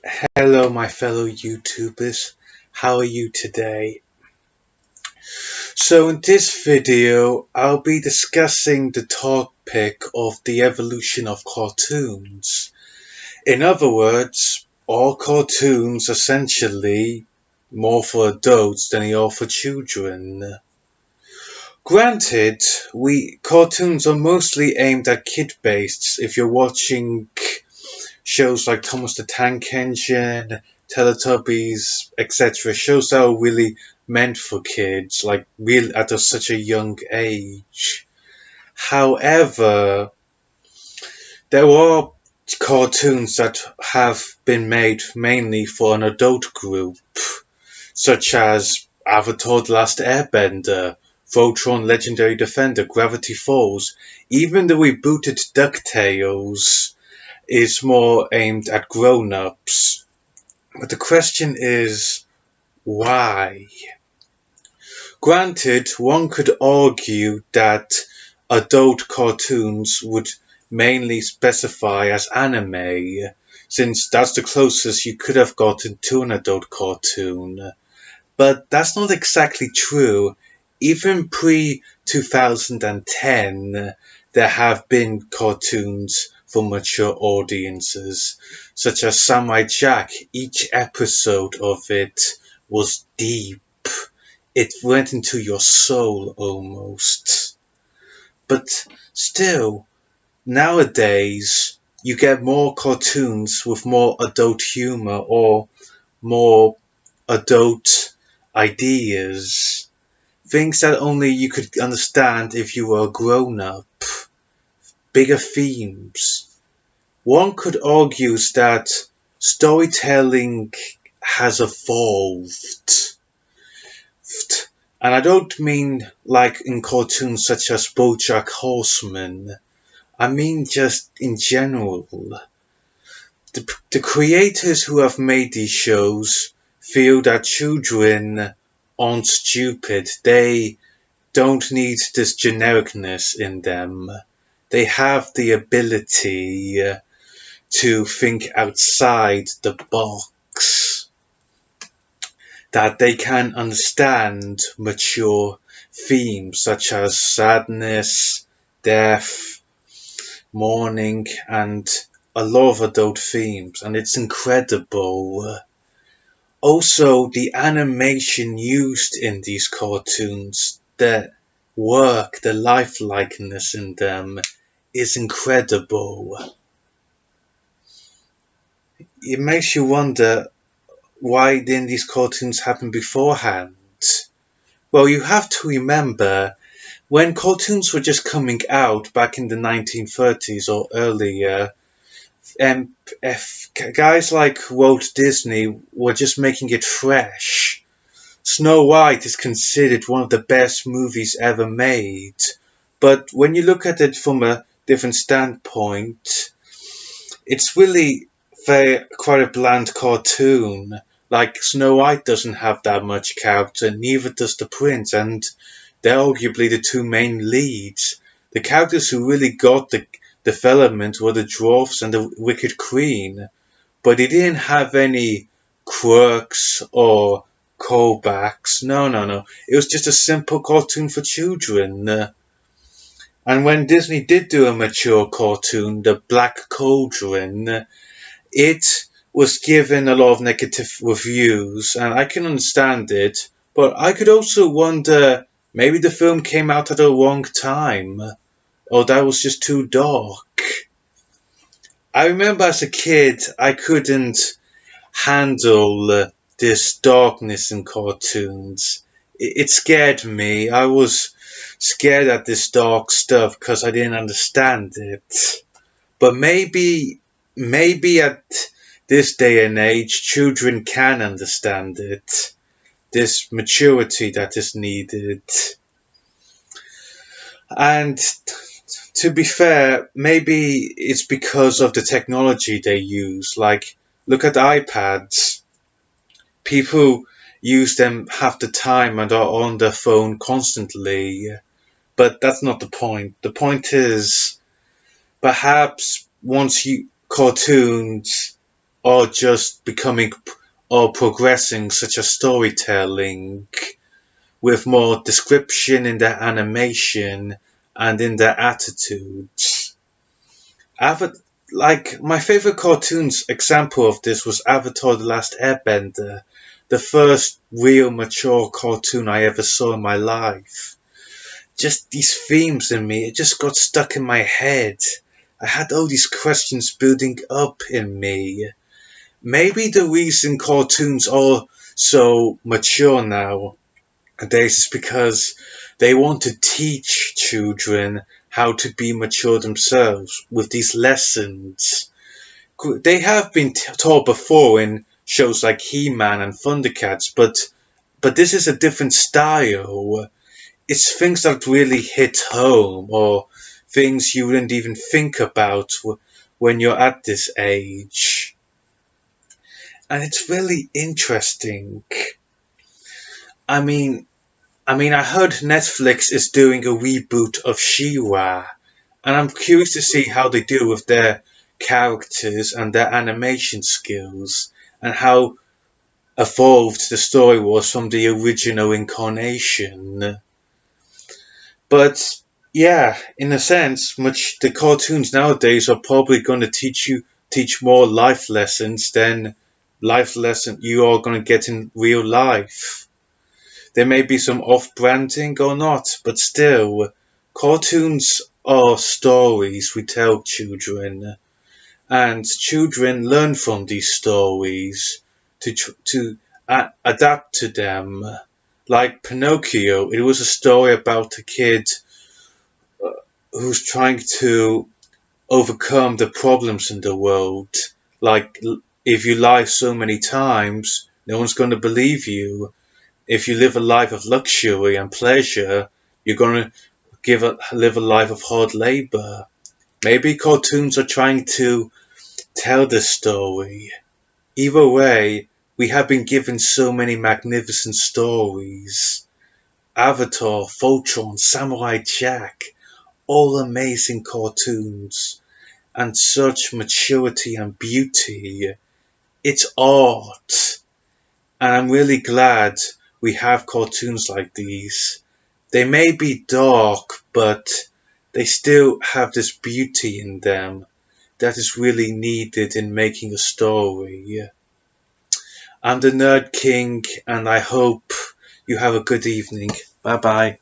Hello, my fellow YouTubers. How are you today? So, in this video, I'll be discussing the topic of the evolution of cartoons. In other words, are cartoons essentially more for adults than they are for children? Granted, cartoons are mostly aimed at kid-based. If you're watching shows like Thomas the Tank Engine, Teletubbies, etc. Shows that are really meant for kids, like real at such a young age. However, there are cartoons that have been made mainly for an adult group, such as Avatar: The Last Airbender, Voltron: Legendary Defender, Gravity Falls, even the rebooted DuckTales is more aimed at grown-ups. But the question is, why? Granted, one could argue that adult cartoons would mainly specify as anime, since that's the closest you could have gotten to an adult cartoon. But that's not exactly true. Even pre-2010, there have been cartoons for mature audiences, such as Samurai Jack. Each episode of it was deep. It went into your soul almost. But still, nowadays, you get more cartoons with more adult humor or more adult ideas. Things that only you could understand if you were a grown up. Bigger themes. One could argue that storytelling has evolved. And I don't mean like in cartoons such as BoJack Horseman. I mean just in general. The creators who have made these shows feel that children aren't stupid. They don't need this genericness in them. They have the ability to think outside the box. That they can understand mature themes such as sadness, death, mourning, and a lot of adult themes, and it's incredible. Also, the animation used in these cartoons, the work, the lifelikeness in them is incredible. It makes you wonder, why didn't these cartoons happen beforehand? Well, you have to remember, when cartoons were just coming out back in the 1930s or earlier, guys like Walt Disney were just making it fresh. Snow White is considered one of the best movies ever made. But when you look at it from a different standpoint, it's really quite a bland cartoon. Like, Snow White doesn't have that much character, neither does the Prince, and they're arguably the two main leads. The characters who really got the development were the dwarfs and the Wicked Queen, but they didn't have any quirks or callbacks. No. It was just a simple cartoon for children. And when Disney did do a mature cartoon, The Black Cauldron, it was given a lot of negative reviews, and I can understand it, but I could also wonder, maybe the film came out at the wrong time, or that was just too dark. I remember as a kid, I couldn't handle this darkness in cartoons. It scared me. I was scared at this dark stuff because I didn't understand it. But maybe at this day and age, children can understand it. This maturity that is needed. And to be fair, maybe it's because of the technology they use. Like, look at iPads. People use them half the time and are on their phone constantly. But that's not the point. The point is, perhaps once cartoons or just becoming or progressing such as storytelling with more description in their animation and in their attitudes. Ava- like my favorite cartoons example of this was Avatar: The Last Airbender, the first real mature cartoon I ever saw in my life. Just these themes in me, it just got stuck in my head. I had all these questions building up in me. Maybe the reason cartoons are so mature nowadays is because they want to teach children how to be mature themselves with these lessons. They have been taught before in shows like He-Man and Thundercats, but this is a different style. It's things that really hit home, or things you wouldn't even think about when you're at this age. And it's really interesting. I mean, I heard Netflix is doing a reboot of She-Ra, and I'm curious to see how they do with their characters and their animation skills, and how evolved the story was from the original incarnation. But yeah, in a sense, much the cartoons nowadays are probably going to teach more life lessons than life lesson you are going to get in real life. There may be some off-branding or not, but still, cartoons are stories we tell children, and children learn from these stories to adapt to them. Like Pinocchio, it was a story about a kid who's trying to overcome the problems in the world. Like, if you lie so many times, no one's going to believe you. If you live a life of luxury and pleasure, you're going to live a life of hard labor. Maybe cartoons are trying to tell this story. Either way, we have been given so many magnificent stories. Avatar, Voltron, Samurai Jack, all amazing cartoons, and such maturity and beauty. It's art, and I'm really glad we have cartoons like these. They may be dark, but they still have this beauty in them that is really needed in making a story. I'm the Nerd King, and I hope you have a good evening. Bye bye.